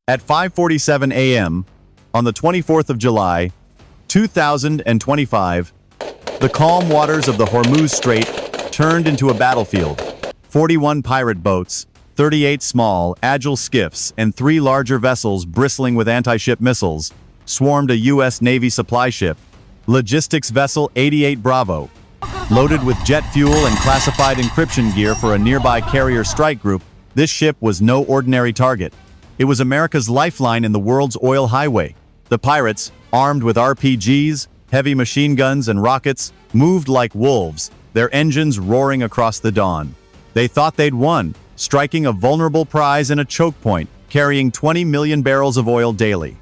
At 5:47 a.m. on the 24th of July, 2025, the calm waters of the Hormuz Strait turned into a battlefield. 41 pirate boats, 38 small, agile skiffs, and 3 larger vessels bristling with anti-ship missiles swarmed a U.S. Navy supply ship, logistics vessel 88 Bravo, loaded with jet fuel and classified encryption gear for a nearby carrier strike group. This ship was no ordinary target. It was America's lifeline in the world's oil highway. The pirates, armed with RPGs, heavy machine guns, and rockets, moved like wolves, their engines roaring across the dawn. They thought they'd won, striking a vulnerable prize in a choke point, carrying 20 million barrels of oil daily.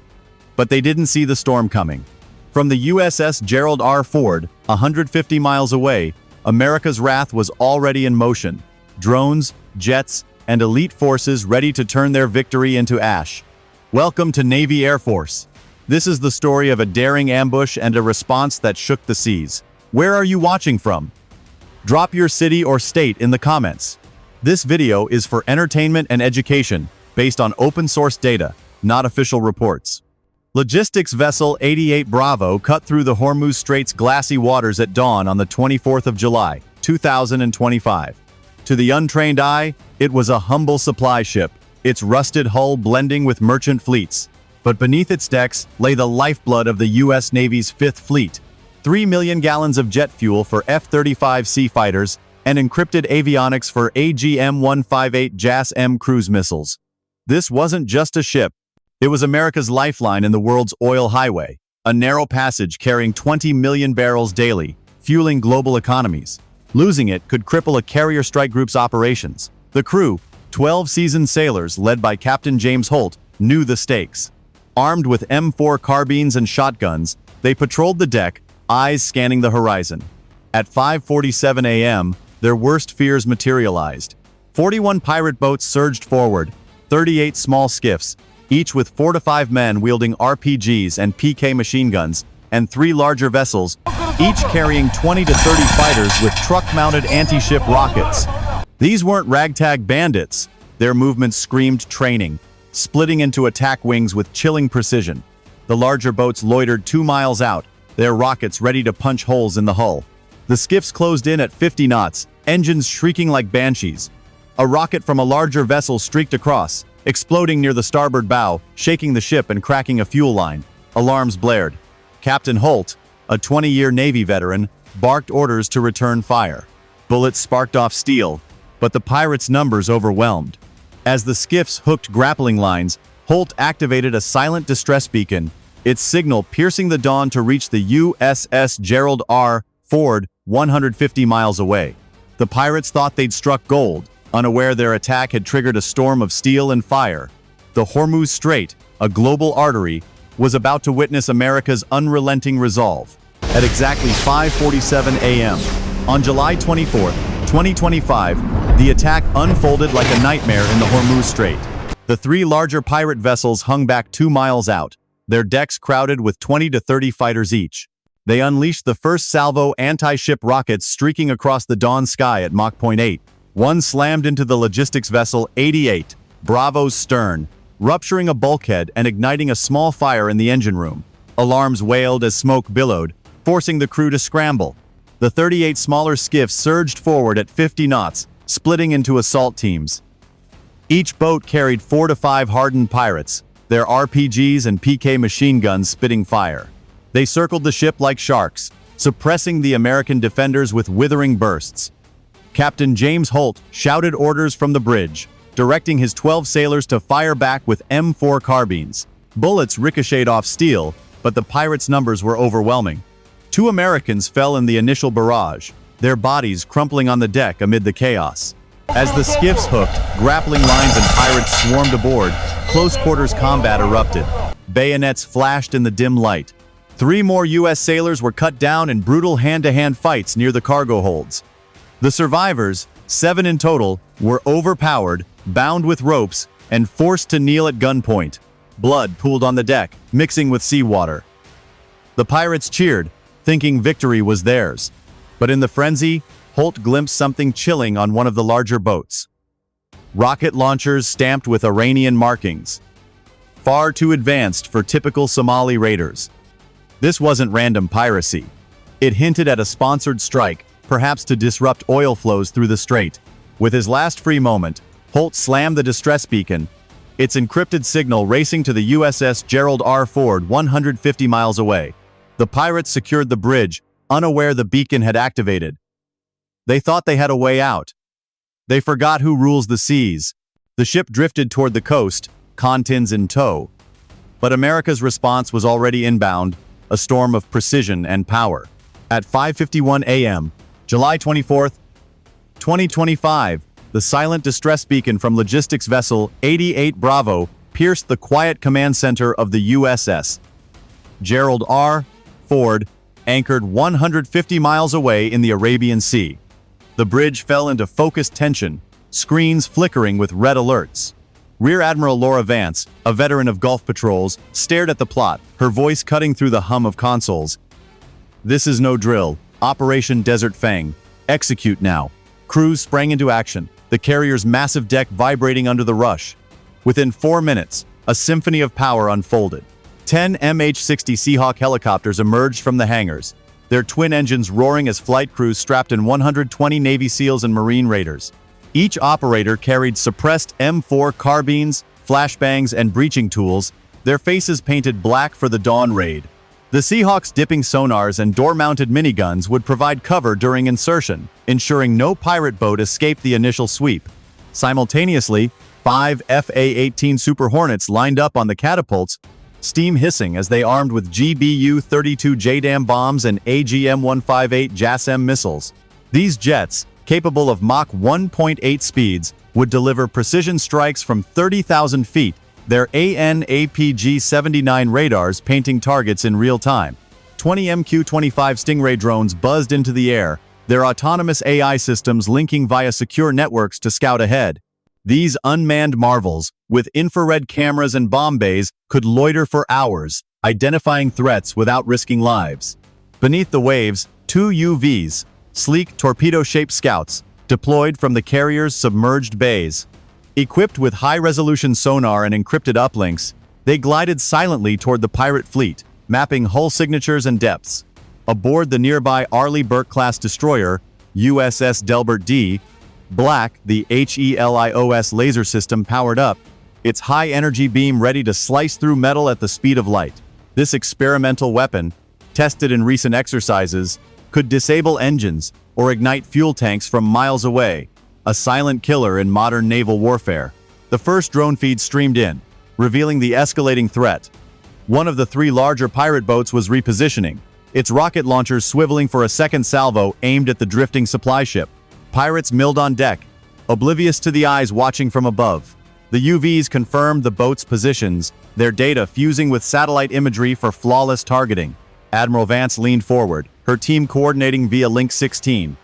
But they didn't see the storm coming. From the USS Gerald R. 150 miles away, America's wrath was already in motion. Drones, jets, and elite forces ready to turn their victory into ash. Welcome to Navy Air Force. This is the story of a daring ambush and a response that shook the seas. Where are you watching from? Drop your city or state in the comments. This video is for entertainment and education, based on open-source data, not official reports. Logistics vessel 88 Bravo cut through the Hormuz Strait's glassy waters at dawn on the 24th of July, 2025. To the untrained eye, it was a humble supply ship, its rusted hull blending with merchant fleets. But beneath its decks lay the lifeblood of the U.S. Navy's Fifth Fleet, 3 million gallons of jet fuel for F-35C fighters and encrypted avionics for AGM-158 JASSM cruise missiles. This wasn't just a ship. It was America's lifeline in the world's oil highway, a narrow passage carrying 20 million barrels daily, fueling global economies. Losing it could cripple a carrier strike group's operations. The crew, 12 seasoned sailors led by Captain James Holt, knew the stakes. Armed with M4 carbines and shotguns, they patrolled the deck, eyes scanning the horizon. At 5:47 a.m., their worst fears materialized. 41 pirate boats surged forward, 38 small skiffs, each with 4 to 5 men wielding RPGs and PK machine guns, and 3 larger vessels, each carrying 20 to 30 fighters with truck-mounted anti-ship rockets. These weren't ragtag bandits. Their movements screamed training, splitting into attack wings with chilling precision. The larger boats loitered 2 miles out, their rockets ready to punch holes in the hull. The skiffs closed in at 50 knots, engines shrieking like banshees. A rocket from a larger vessel streaked across, exploding near the starboard bow, shaking the ship and cracking a fuel line. Alarms blared. Captain Holt, a 20-year Navy veteran, barked orders to return fire. Bullets sparked off steel, but the pirates' numbers overwhelmed. As the skiffs hooked grappling lines, Holt activated a silent distress beacon, its signal piercing the dawn to reach the USS Gerald R. 150 miles away. The pirates thought they'd struck gold, unaware their attack had triggered a storm of steel and fire. The Hormuz Strait, a global artery, was about to witness America's unrelenting resolve. At exactly 5:47 a.m. on July 24, 2025, the attack unfolded like a nightmare in the Hormuz Strait. The 3 larger pirate vessels hung back 2 miles out, their decks crowded with 20 to 30 fighters each. They unleashed the first salvo anti-ship rockets streaking across the dawn sky at Mach 0.8. One slammed into the logistics vessel 88 Bravo's stern, rupturing a bulkhead and igniting a small fire in the engine room. Alarms wailed as smoke billowed, forcing the crew to scramble. The 38 smaller skiffs surged forward at 50 knots, splitting into assault teams. Each boat carried 4 to 5 hardened pirates, their RPGs and PK machine guns spitting fire. They circled the ship like sharks, suppressing the American defenders with withering bursts. Captain James Holt shouted orders from the bridge, directing his 12 sailors to fire back with M4 carbines. Bullets ricocheted off steel, but the pirates' numbers were overwhelming. 2 Americans fell in the initial barrage, their bodies crumpling on the deck amid the chaos. As the skiffs hooked, grappling lines and pirates swarmed aboard, close-quarters combat erupted. Bayonets flashed in the dim light. 3 more U.S. sailors were cut down in brutal hand-to-hand fights near the cargo holds. The survivors, 7 in total, were overpowered, bound with ropes, and forced to kneel at gunpoint. Blood pooled on the deck, mixing with seawater. The pirates cheered, thinking victory was theirs. But in the frenzy, Holt glimpsed something chilling on one of the larger boats. Rocket launchers stamped with Iranian markings. far too advanced for typical Somali raiders. This wasn't random piracy. It hinted at a sponsored strike, perhaps to disrupt oil flows through the strait. With his last free moment, Holt slammed the distress beacon, its encrypted signal racing to the USS Gerald R. 150 miles away. The pirates secured the bridge, unaware the beacon had activated. They thought they had a way out. They forgot who rules the seas. The ship drifted toward the coast, contins in tow. But America's response was already inbound, a storm of precision and power. At 5:51 a.m., July 24, 2025, the silent distress beacon from logistics vessel 88 Bravo pierced the quiet command center of the USS Gerald R. Ford, anchored 150 miles away in the Arabian Sea. The bridge fell into focused tension, screens flickering with red alerts. Rear Admiral Laura Vance, a veteran of Gulf patrols, stared at the plot, her voice cutting through the hum of consoles. "This is no drill. Operation Desert Fang. Execute now." Crews sprang into action, the carrier's massive deck vibrating under the rush. Within 4 minutes, a symphony of power unfolded. 10 MH-60 Seahawk helicopters emerged from the hangars, their twin engines roaring as flight crews strapped in 120 Navy SEALs and Marine Raiders. Each operator carried suppressed M4 carbines, flashbangs, and breaching tools, their faces painted black for the dawn raid. The Seahawks' dipping sonars and door-mounted miniguns would provide cover during insertion, ensuring no pirate boat escaped the initial sweep. Simultaneously, 5 FA-18 Super Hornets lined up on the catapults, steam hissing as they armed with GBU-32 JDAM bombs and AGM-158 JASSM missiles. These jets, capable of Mach 1.8 speeds, would deliver precision strikes from 30,000 feet, their AN/APG-79 radars painting targets in real time. 20 MQ-25 Stingray drones buzzed into the air, their autonomous AI systems linking via secure networks to scout ahead. These unmanned marvels, with infrared cameras and bomb bays, could loiter for hours, identifying threats without risking lives. Beneath the waves, 2 UVs, sleek torpedo-shaped scouts, deployed from the carrier's submerged bays. Equipped with high-resolution sonar and encrypted uplinks, they glided silently toward the pirate fleet, mapping hull signatures and depths. Aboard the nearby Arleigh Burke-class destroyer, USS Delbert D. Black, the HELIOS laser system powered up, its high-energy beam ready to slice through metal at the speed of light. This experimental weapon, tested in recent exercises, could disable engines or ignite fuel tanks from miles away, a silent killer in modern naval warfare. The first drone feed streamed in, revealing the escalating threat. One of the 3 larger pirate boats was repositioning, its rocket launchers swiveling for a second salvo aimed at the drifting supply ship. Pirates milled on deck, oblivious to the eyes watching from above. The UVs confirmed the boat's positions, their data fusing with satellite imagery for flawless targeting. Admiral Vance leaned forward, her team coordinating via Link 16.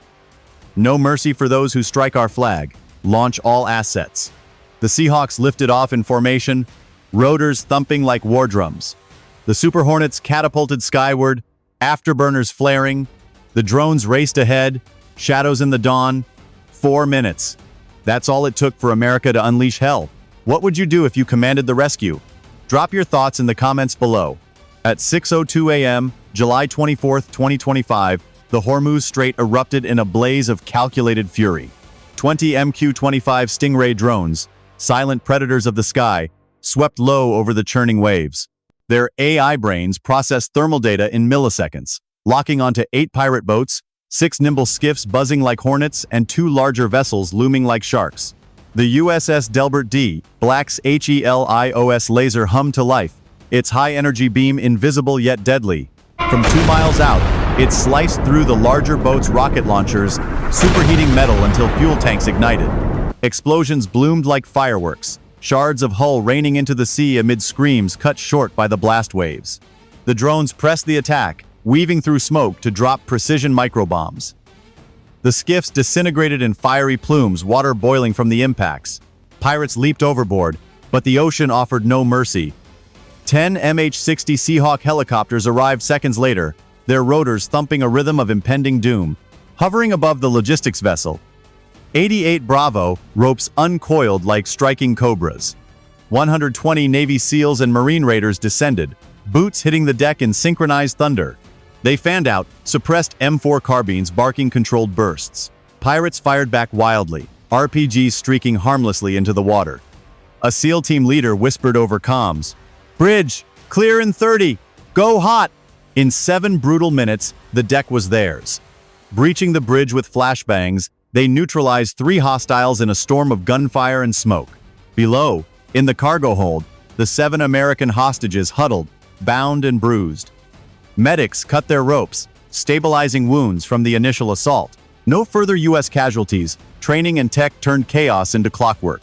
"No mercy for those who strike our flag. Launch all assets." The Seahawks lifted off in formation, rotors thumping like war drums. The Super Hornets catapulted skyward, afterburners flaring. The drones raced ahead, shadows in the dawn. 4 minutes. That's all it took for America to unleash hell. What would you do if you commanded the rescue? Drop your thoughts in the comments below. At 6:02 a.m., July 24, 2025, the Hormuz Strait erupted in a blaze of calculated fury. 20 MQ-25 Stingray drones, silent predators of the sky, swept low over the churning waves. Their AI brains processed thermal data in milliseconds, locking onto 8 pirate boats, 6 nimble skiffs buzzing like hornets, and 2 larger vessels looming like sharks. The USS Delbert D. Black's HELIOS laser hummed to life, its high-energy beam invisible yet deadly. From 2 miles out, it sliced through the larger boat's rocket launchers, superheating metal until fuel tanks ignited. Explosions bloomed like fireworks, shards of hull raining into the sea amid screams cut short by the blast waves. The drones pressed the attack, weaving through smoke to drop precision microbombs. The skiffs disintegrated in fiery plumes, water boiling from the impacts. Pirates leaped overboard, but the ocean offered no mercy. 10 MH-60 Seahawk helicopters arrived seconds later, their rotors thumping a rhythm of impending doom. Hovering above the logistics vessel, 88 Bravo ropes uncoiled like striking cobras. 120 Navy SEALs and Marine Raiders descended, boots hitting the deck in synchronized thunder. They fanned out, suppressed M4 carbines barking controlled bursts. Pirates fired back wildly, RPGs streaking harmlessly into the water. A SEAL team leader whispered over comms, "Bridge, clear in 30, go hot!" In 7 brutal minutes, the deck was theirs. Breaching the bridge with flashbangs, they neutralized 3 hostiles in a storm of gunfire and smoke. Below, in the cargo hold, the 7 American hostages huddled, bound and bruised. Medics cut their ropes, stabilizing wounds from the initial assault. No further U.S. casualties. Training and tech turned chaos into clockwork.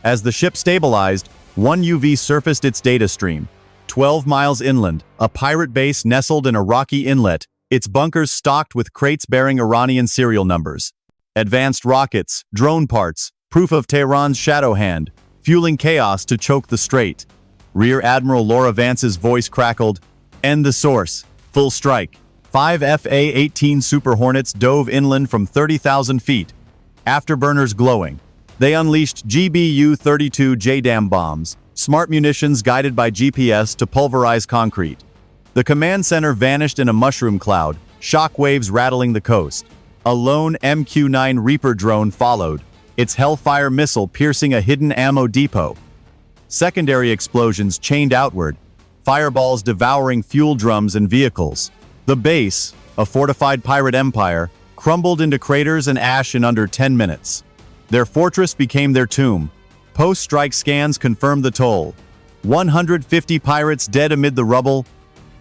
As the ship stabilized, one UV surfaced its data stream. 12 miles inland, a pirate base nestled in a rocky inlet, its bunkers stocked with crates bearing Iranian serial numbers. Advanced rockets, drone parts, proof of Tehran's shadow hand, fueling chaos to choke the strait. Rear Admiral Laura Vance's voice crackled, "End the source. Full strike." 5 FA-18 Super Hornets dove inland from 30,000 feet. Afterburners glowing. They unleashed GBU-32 JDAM bombs, smart munitions guided by GPS to pulverize concrete. The command center vanished in a mushroom cloud, shockwaves rattling the coast. A lone MQ-9 Reaper drone followed, its Hellfire missile piercing a hidden ammo depot. Secondary explosions chained outward, fireballs devouring fuel drums and vehicles. The base, a fortified pirate empire, crumbled into craters and ash in under 10 minutes. Their fortress became their tomb. Post-strike scans confirmed the toll. 150 pirates dead amid the rubble,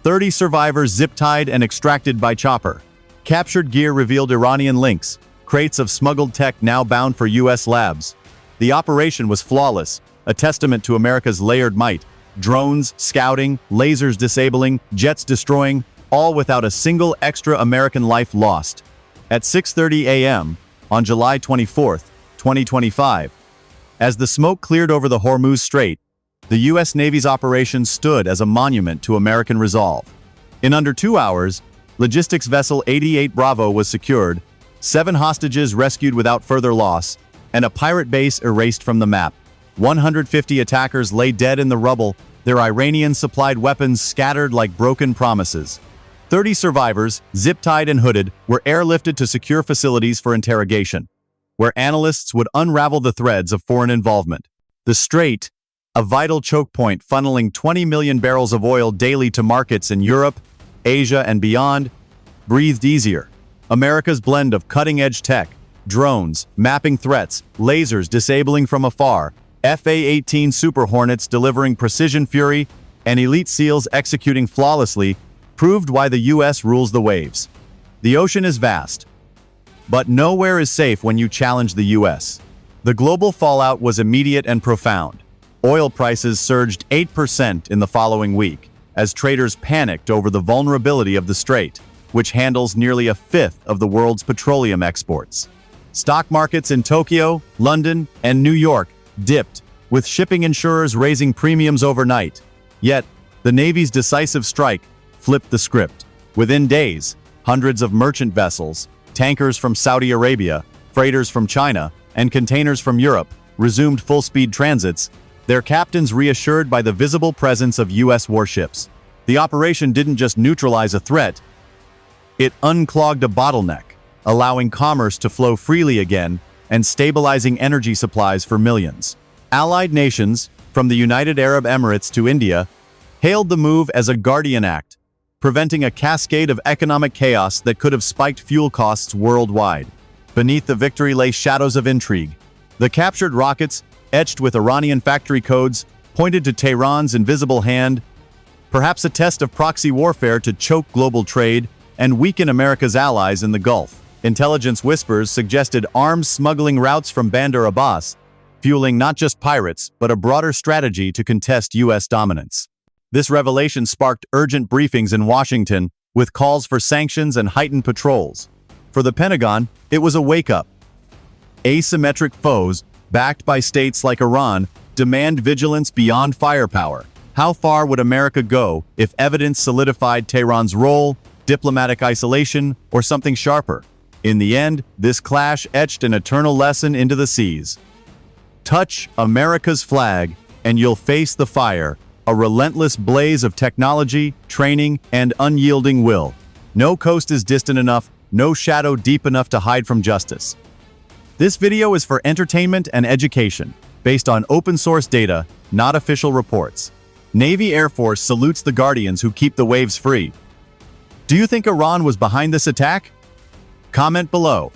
30 survivors zip-tied and extracted by chopper. Captured gear revealed Iranian links, crates of smuggled tech now bound for U.S. labs. The operation was flawless, a testament to America's layered might. Drones, scouting, lasers disabling, jets destroying, all without a single extra American life lost. At 6:30 a.m., on July 24, 2025, as the smoke cleared over the Hormuz Strait, the U.S. Navy's operation stood as a monument to American resolve. In under 2 hours, logistics vessel 88 Bravo was secured, 7 hostages rescued without further loss, and a pirate base erased from the map. 150 attackers lay dead in the rubble, their Iranian-supplied weapons scattered like broken promises. 30 survivors, zip-tied and hooded, were airlifted to secure facilities for interrogation, where analysts would unravel the threads of foreign involvement. The Strait, a vital choke point funneling 20 million barrels of oil daily to markets in Europe, Asia, and beyond, breathed easier. America's blend of cutting-edge tech, drones, mapping threats, lasers disabling from afar, FA-18 Super Hornets delivering precision fury, and elite SEALs executing flawlessly proved why the U.S. rules the waves. The ocean is vast, but nowhere is safe when you challenge the U.S. The global fallout was immediate and profound. Oil prices surged 8% in the following week, as traders panicked over the vulnerability of the Strait, which handles nearly a fifth of the world's petroleum exports. Stock markets in Tokyo, London, and New York dipped, with shipping insurers raising premiums overnight. Yet, the Navy's decisive strike flipped the script. Within days, hundreds of merchant vessels, tankers from Saudi Arabia, freighters from China, and containers from Europe resumed full-speed transits, their captains reassured by the visible presence of U.S. warships. The operation didn't just neutralize a threat, it unclogged a bottleneck, allowing commerce to flow freely again and stabilizing energy supplies for millions. Allied nations, from the United Arab Emirates to India, hailed the move as a guardian act, preventing a cascade of economic chaos that could have spiked fuel costs worldwide. Beneath the victory lay shadows of intrigue. The captured rockets, etched with Iranian factory codes, pointed to Tehran's invisible hand, perhaps a test of proxy warfare to choke global trade and weaken America's allies in the Gulf. Intelligence whispers suggested arms smuggling routes from Bandar Abbas, fueling not just pirates, but a broader strategy to contest U.S. dominance. This revelation sparked urgent briefings in Washington, with calls for sanctions and heightened patrols. For the Pentagon, it was a wake-up. Asymmetric foes, backed by states like Iran, demand vigilance beyond firepower. How far would America go if evidence solidified Tehran's role, diplomatic isolation, or something sharper? In the end, this clash etched an eternal lesson into the seas. Touch America's flag, and you'll face the fire, a relentless blaze of technology, training, and unyielding will. No coast is distant enough, no shadow deep enough to hide from justice. This video is for entertainment and education, based on open-source data, not official reports. Navy Air Force salutes the guardians who keep the waves free. Do you think Iran was behind this attack? Comment below.